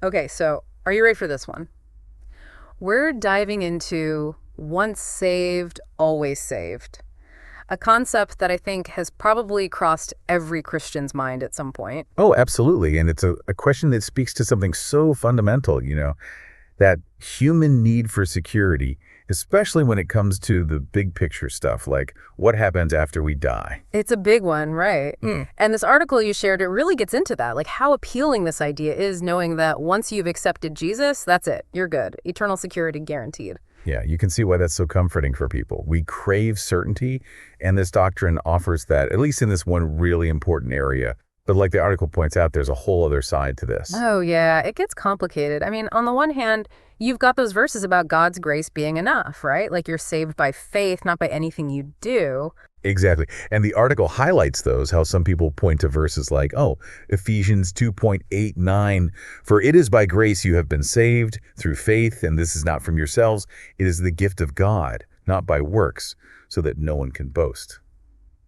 Okay, so are you ready for this one? We're diving into once saved, always saved. A concept that I think has probably crossed every Christian's mind at some point. Oh, absolutely. And it's a question that speaks to something so fundamental, that human need for security, especially when it comes to the big picture stuff, like what happens after we die. It's a big one, right? And this article you shared, it really gets into that, like how appealing this idea is knowing that once you've accepted Jesus, that's it. You're good. Eternal security guaranteed. Yeah, you can see why that's so comforting for people. We crave certainty, and this doctrine offers that, at least in this one really important area. But like the article points out, there's a whole other side to this. Oh, yeah, it gets complicated. I mean, on the one hand, you've got those verses about God's grace being enough, right? Like you're saved by faith, not by anything you do. Exactly. And the article highlights those, how some people point to verses like, Ephesians 2:8-9, for it is by grace you have been saved through faith, and this is not from yourselves. It is the gift of God, not by works, so that no one can boast.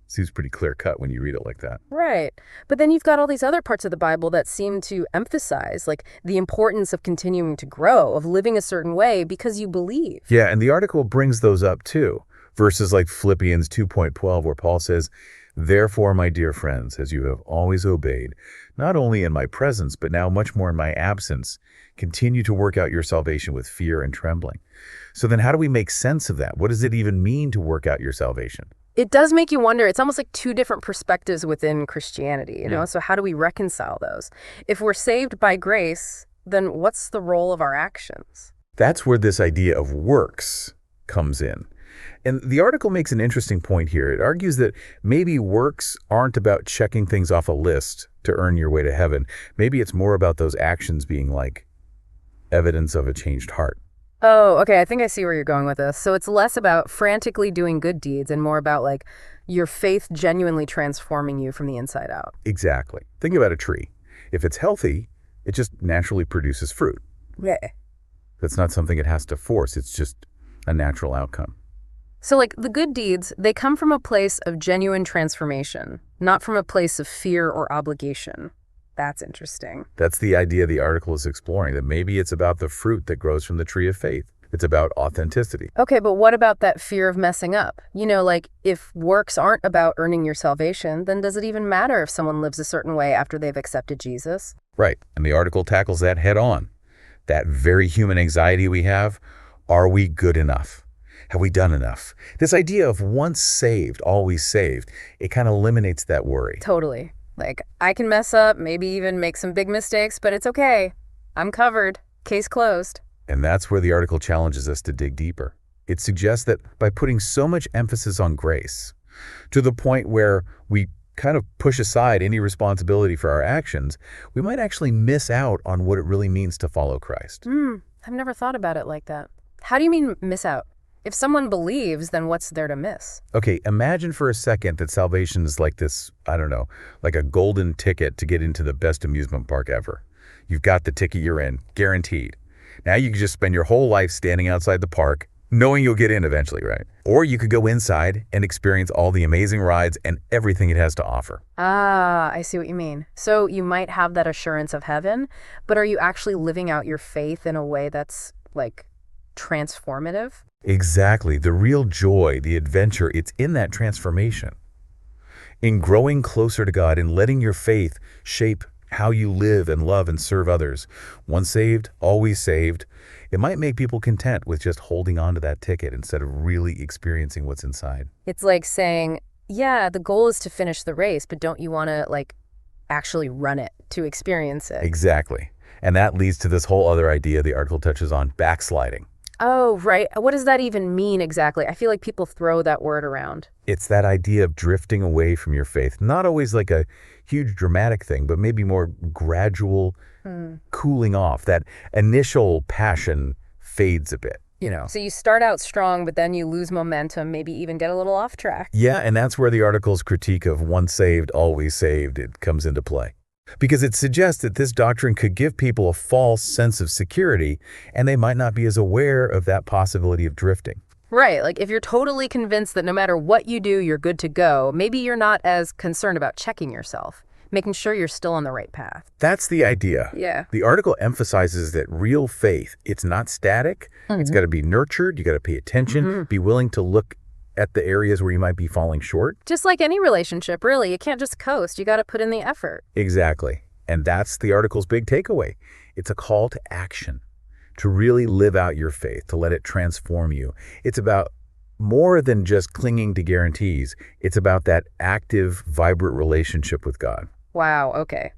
Seems pretty clear cut when you read it like that. Right. But then you've got all these other parts of the Bible that seem to emphasize, like, the importance of continuing to grow, of living a certain way because you believe. Yeah, and the article brings those up too. Verses like Philippians 2:12, where Paul says, therefore, my dear friends, as you have always obeyed, not only in my presence, but now much more in my absence, continue to work out your salvation with fear and trembling. So then how do we make sense of that? What does it even mean to work out your salvation? It does make you wonder. It's almost like two different perspectives within Christianity, you know? Yeah. So how do we reconcile those? If we're saved by grace, then what's the role of our actions? That's where this idea of works comes in. And the article makes an interesting point here. It argues that maybe works aren't about checking things off a list to earn your way to heaven. Maybe it's more about those actions being like evidence of a changed heart. Oh, okay. I think I see where you're going with this. So it's less about frantically doing good deeds and more about like your faith genuinely transforming you from the inside out. Exactly. Think about a tree. If it's healthy, it just naturally produces fruit. Yeah. That's not something it has to force. It's just a natural outcome. So like the good deeds, they come from a place of genuine transformation, not from a place of fear or obligation. That's interesting. That's the idea the article is exploring, that maybe it's about the fruit that grows from the tree of faith. It's about authenticity. Okay, but what about that fear of messing up? You know, like if works aren't about earning your salvation, then does it even matter if someone lives a certain way after they've accepted Jesus? Right. And the article tackles that head on. That very human anxiety we have. Are we good enough? Have we done enough? This idea of once saved, always saved, it kind of eliminates that worry. Totally. Like, I can mess up, maybe even make some big mistakes, but it's okay. I'm covered. Case closed. And that's where the article challenges us to dig deeper. It suggests that by putting so much emphasis on grace, to the point where we kind of push aside any responsibility for our actions, we might actually miss out on what it really means to follow Christ. I've never thought about it like that. How do you mean miss out? If someone believes, then what's there to miss? Okay, imagine for a second that salvation is like this, I don't know, like a golden ticket to get into the best amusement park ever. You've got the ticket, you're in, guaranteed. Now you can just spend your whole life standing outside the park, knowing you'll get in eventually, right? Or you could go inside and experience all the amazing rides and everything it has to offer. Ah, I see what you mean. So you might have that assurance of heaven, but are you actually living out your faith in a way that's, like, transformative? Exactly. The real joy, the adventure, it's in that transformation. In growing closer to God and letting your faith shape how you live and love and serve others. Once saved, always saved. It might make people content with just holding on to that ticket instead of really experiencing what's inside. It's like saying, yeah, the goal is to finish the race, but don't you want to, like, actually run it to experience it? Exactly. And that leads to this whole other idea the article touches on, backsliding. Oh, right. What does that even mean exactly? I feel like people throw that word around. It's that idea of drifting away from your faith. Not always like a huge dramatic thing, but maybe more gradual cooling off. That initial passion fades a bit, you know. So you start out strong, but then you lose momentum, maybe even get a little off track. Yeah, and that's where the article's critique of once saved, always saved, it comes into play. Because it suggests that this doctrine could give people a false sense of security, and they might not be as aware of that possibility of drifting. Right, like if you're totally convinced that no matter what you do, you're good to go, maybe you're not as concerned about checking yourself. making sure you're still on the right path. That's the idea. Yeah. The article emphasizes that real faith, it's not static. It's got to be nurtured. You got to pay attention, be willing to look at the areas where you might be falling short. Just like any relationship, really. You can't just coast. You got to put in the effort. Exactly. And that's the article's big takeaway. It's a call to action, to really live out your faith, to let it transform you. It's about more than just clinging to guarantees. It's about that active, vibrant relationship with God. Wow, okay.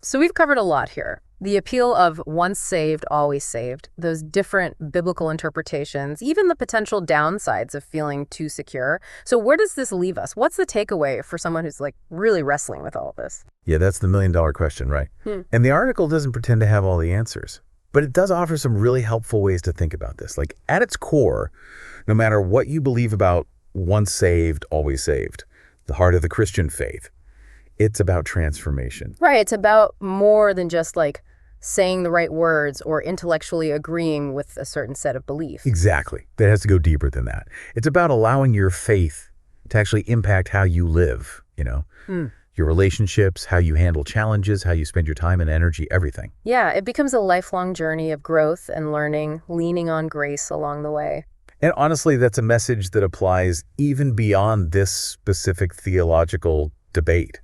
So we've covered a lot here. The appeal of once saved, always saved, those different biblical interpretations, even the potential downsides of feeling too secure. So where does this leave us? What's the takeaway for someone who's like really wrestling with all of this? Yeah, that's the million-dollar question, right? And the article doesn't pretend to have all the answers, but it does offer some really helpful ways to think about this. Like at its core, no matter what you believe about once saved, always saved, the heart of the Christian faith, it's about transformation. Right, it's about more than just like saying the right words or intellectually agreeing with a certain set of beliefs. Exactly. That has to go deeper than that. It's about allowing your faith to actually impact how you live, your relationships, how you handle challenges, how you spend your time and energy, everything. Yeah, it becomes a lifelong journey of growth and learning, leaning on grace along the way. And honestly, that's a message that applies even beyond this specific theological debate,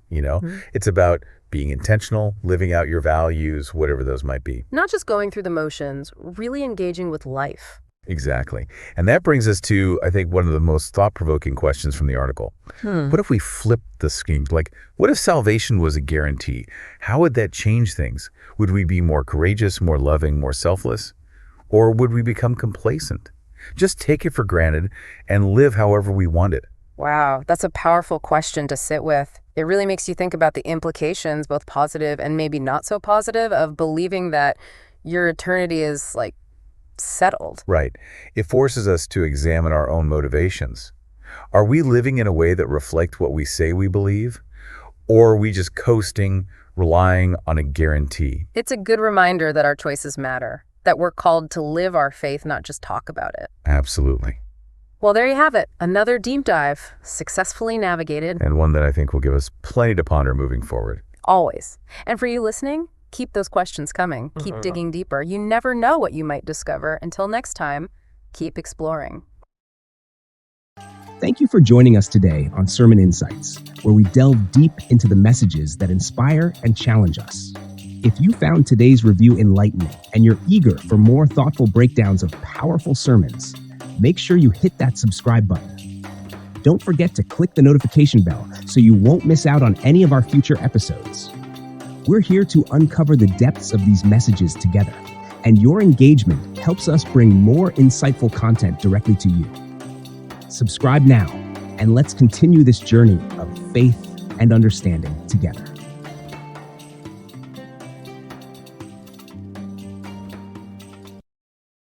It's about being intentional, living out your values, whatever those might be. Not just going through the motions, really engaging with life. Exactly. And that brings us to, I think, one of the most thought-provoking questions from the article. What if we flip the scheme? Like, what if salvation was a guarantee? How would that change things? Would we be more courageous, more loving, more selfless? Or would we become complacent? Just take it for granted and live however we want it. Wow, that's a powerful question to sit with. It really makes you think about the implications, both positive and maybe not so positive, of believing that your eternity is like settled. Right. It forces us to examine our own motivations. Are we living in a way that reflects what we say we believe? Or are we just coasting, relying on a guarantee? It's a good reminder that our choices matter, that we're called to live our faith, not just talk about it. Absolutely. Well, there you have it. Another deep dive, successfully navigated. And one that I think will give us plenty to ponder moving forward. Always. And for you listening, keep those questions coming. Keep digging deeper. You never know what you might discover. Until next time, keep exploring. Thank you for joining us today on Sermon Insights, where we delve deep into the messages that inspire and challenge us. If you found today's review enlightening and you're eager for more thoughtful breakdowns of powerful sermons, make sure you hit that subscribe button. Don't forget to click the notification bell so you won't miss out on any of our future episodes. We're here to uncover the depths of these messages together, and your engagement helps us bring more insightful content directly to you. Subscribe now, and let's continue this journey of faith and understanding together.